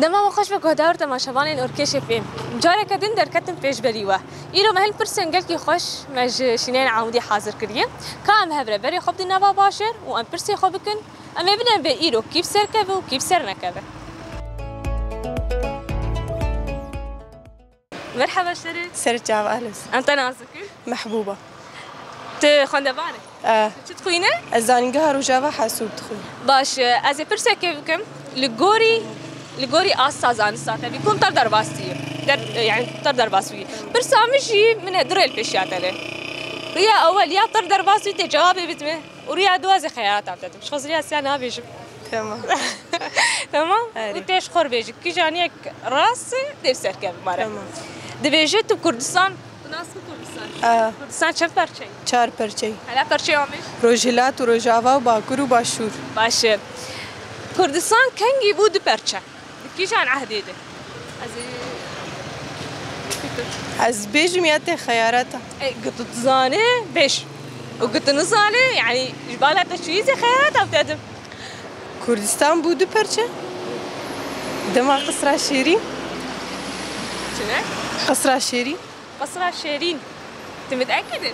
دما خوش به گهدار تماشاوان اورکش فیم جاره کدین در کتم پیش بریوه ایرو مهل پرسن گل کی خوش مج شینین عمودی حاضر کریه کام هبره بری خوب دی نوا باشر و ام پرسی خوب کن ام ببینم به ایرو کیف سر که و کیف سر نکبه. مرحبا شريك. سرت جاب أهلس. أنت نازك؟ محبوبة. تخوند بانه؟ شو تخوينه؟ الزاني قهر وجابا حاسوب تخوين. باش از پرسه كيفكم لغوري آسازان ساعته بيكون طر درباستيه يعني طر درباسويه برسامجي من دريل بيشاتله ريا اول يا طر درباسوي تجاوبي بتمه وريا دوازي خيارات عبتهم مش خزريا سيانا بيجي تمام تمام وتيش خور بيجي كي جانيك راسي ديف كم مره تمام دبيجت كردستان ناس كردستان كردستان چند پرچه 4 پرچه هلا پرچه آمش روجيلات وروجافا وباكور وباشور باشه كردستان كنجي بود پرچه كي جان عهدي ده از بيج ميات خياراتها قلت تزاني بيش وقلت نزاني يعني جبالها تشويزي خياراتها بتقدم كردستان بود پرچه دما قصر شيرين شنو؟ قصر شيرين قصر شيرين انت متأكدة؟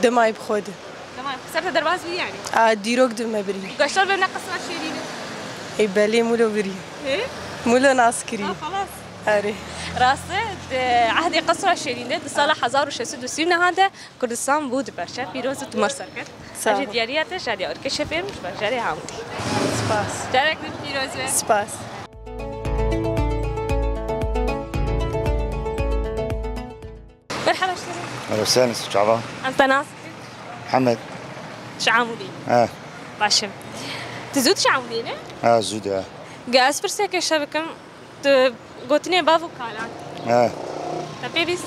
دماي بخوده تمام صرت درباز بي يعني؟ ديروك دم بري قشطر بينا قصر شيرين اي بالي مولو بري ايه؟ مولو ناس كري خلاص اري راسه عهدي قصر شيرين ده صالح 1630 هذا كردستان بود برشا فيروز تمر سركت اجي ديارياتش هذه اوركش فيلم مش جاري عمودي سباس جارك فيروز سباس مرحبا شلونك؟ اهلا وسهلا شعبان. انت ناس؟ محمد. شعامودي. باشم. تزود شعامودينه؟ زود قاس برسك شبكم قوتني بافو كالان. تبي بيسي؟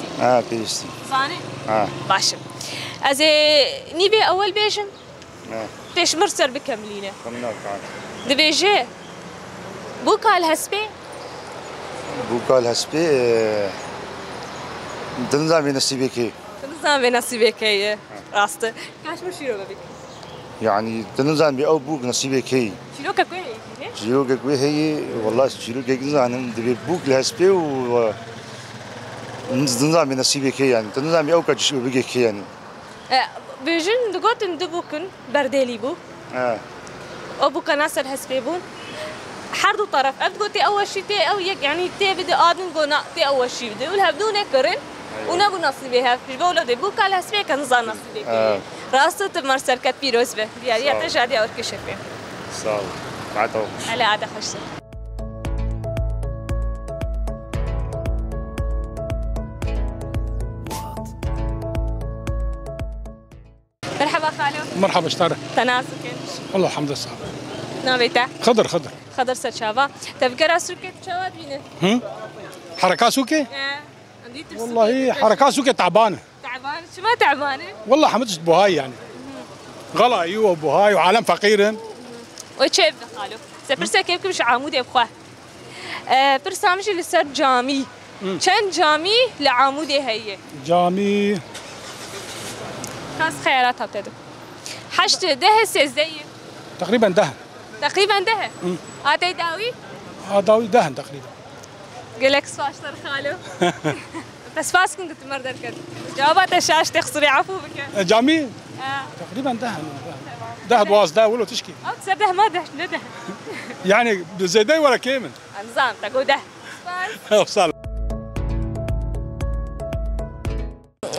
بيسي. صاني؟ باشم. از نيبي اول بيجم؟ تيش مرسر بكملينه. كملنا كان. دبيجي بوكال هسبي؟ بوكال هسبي دنزام بنصيبك. دنزام بنصيبك هي راسته. كاش مشيرو بك. يعني دنزام بأو بوك نصيبك هي. شنو كوي هي؟ شنو كوي هي والله شنو كوي دنزام دبي بوك الهسبي و دنزام بنصيبك هي يعني دنزام بأو كاش بيجك يعني. بيجن دقوت ندبوكن برديلي بو. أبو كناصر هسبيبون. حردو طرف أبغى أول شيء تي أو يعني تي بدي آدم قونا تي أول شيء بدي ولها بدون كرن ونبو نصيبها في بقوله ده بوك على هسبي كان زان نصيبه راسته تمرسل كت بيروز به يعني تجادي أوركش فيه صار بعده على عادة خشة مرحبا خالو مرحبا اشترى تناسك والله الحمد لله صعب نابيته خضر سرشافا تفكر سوكت شواد بينه حركات سوكي والله حركات سوكي تعبانه شو ما تعبانه والله حمدش بوهاي يعني غلا ايوه بوهاي وعالم فقير وشيف خالو سبرسا كيف مش عمودي بخواه برسامج اللي صار جامي كان جامي لعمودي هي جامي كاس خياراتها بتدو حشت ده سيزدي تقريبا دهن هاتي داوي؟ داوي دهن تقريبا قلك سفاشتر خالو بس فاس كنت مردر كده جوابات الشاش تخسري عفو بك جامي؟ تقريبا دهن واسده ولا تشكي او تصير ده ما ده ندهن يعني زي ده ولا كيمن نظام تقول ده وصل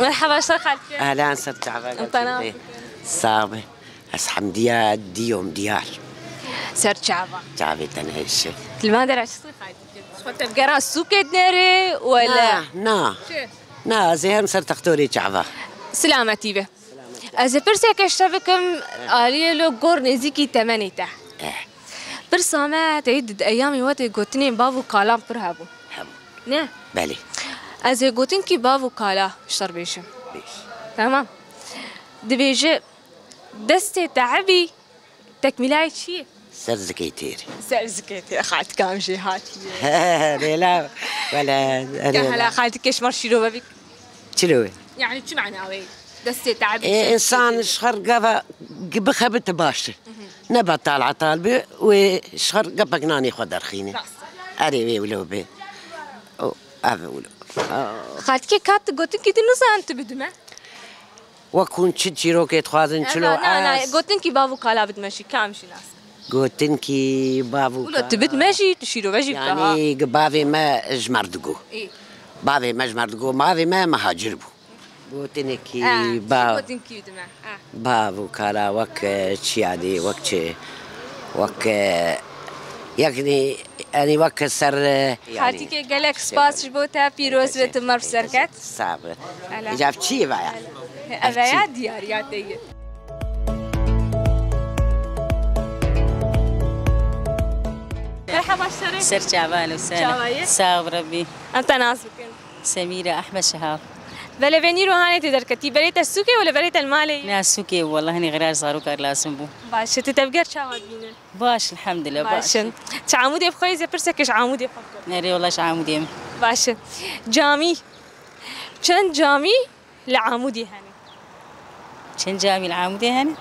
مرحبا شو خالتي اهلا صرت تعبان انت صعبه بس حمديات ديوم ديار صرت تعبت انا هالشيء ما ادري ايش صير خايفه كنت بقرا السوق ناري ولا نا زين صرت اختوري تعبه سلامتي به از برسك اشتبكم آلية لو قور نزيكي تمانيته برسامة تعيد ايامي وقت قوتني بابو كالام برهبو نه بله از قوتن كي بابو كالا اشتر بيشم تمام دبيجي دستي تعبي تكملاي شيء سرزكيتيري خالتك كام شيء هاتي لا ولا هلا خالتك ايش مرشيلو بك شلو يعني شو معناه دستي تعبي انسان شخر قبا بخبت باشر نبات طالعه طالبه وشخر قبا قناني خضر خيني أري ولو بي أو أبي ولو خالتك كات قوتن كي تنوزان تبدمه وكون تشيرو كي تخوازن شلو أنا قوتن كي بابو كالا بدمشي كامشي ناس قوتن كي بابو ولا تبد ماشي تشيرو ماشي بتاعها يعني بابي ما جمردقو إيه بابي ما جمردقو بابي ما مهاجربو قوتن كي بابو قوتن كي بدمه بابو كالا وك تشيادي وك يعني وك سر خالتي كي قالك سباس جبوتها بيروز بتمر في سركت صعب جاب شي بقى أبايا ديارياتي مرحبا الشريف سر شعبان وسهلا شعباية؟ ساغ ربي أنت ناسك سميرة أحمد شهاب بلا بنيرو هاني تدركتي بريت السوكي ولا بريت المالي؟ ناس سوكي والله هني غرار صاروا كار لازم بو باش تتبقر شاوات بينا باش الحمد لله باش باش تعامودي بخوي زي برسكش عامودي فكر ناري والله شعامو ديم باش جامي كان جامي لعامودي هاني شن جامي العامودي هني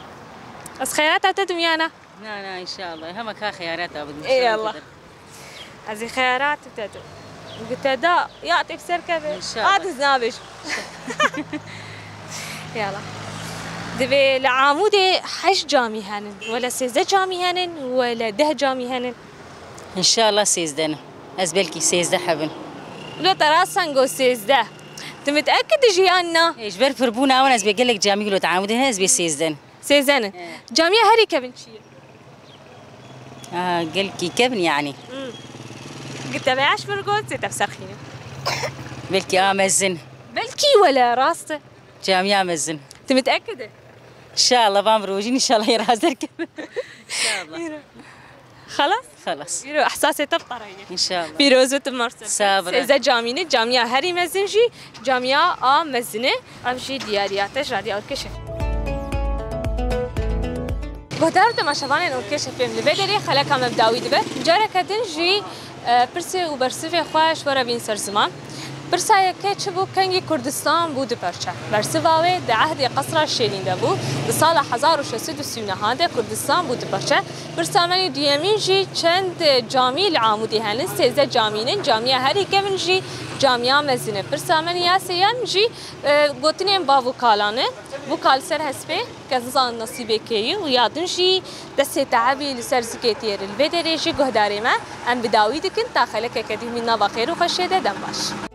بس خيارات أتدم يانا لا لا إن شاء الله هم كا خيارات أبدا إيه الله هذه خيارات تتدم قلت دا يعطي بسركبه إن شاء الله. عاد زنابش يلا دبي لعامودي حش جامي هانن ولا سيزة جامي هانن ولا ده جامي هانن إن شاء الله سيزدنا أزبلكي سيزده حبن لو تراسن جو سيزة انت متأكد جيانا إيش برفربونا وأنا أزبي قلك جامي قلت عامودي هنا أزبي سيزدنا سيزانة جامية هري كبن شيء قلكي كبن يعني قلت بيعش برقود ستفسر خيني بلكي مزن بلكي ولا راسته جامية مزن انت متأكدة إن شاء الله بامروجين إن شاء الله يراز ركب إن شاء الله خلاص خلاص يرو احساسي تبطرية إن شاء الله بيروز وتمرسل صابرة. سيزة جامينة جامية هري مزنجي جامية مزنة امشي ديارياتش رادي او كشف بهدار ما شافانين او كشف فيلم لبدري خلاك عم بداوي دبه جارة كدنجي برسي وبرسفي خواش ورا بين سر زمان برسايا كاتشبو كانجي كردستان بود برشا برسواوي ده عهد قصر الشيرين دبو بسال 1630 هذا كردستان بود برشا برسامني ديامين جي چند جامي العامودي هن سيزه جامين جاميه هري كمنجي جاميه مزنه برسامني ياسيان جي گوتنين باو كالانه بو كال سر حسبه كزان نصيبه كي ويادن جي دسه تعبي لسر زكيتير البدري جي گهداري ما ام بداوي دكن تا خلك كدي منا بخير وخشيده دم باش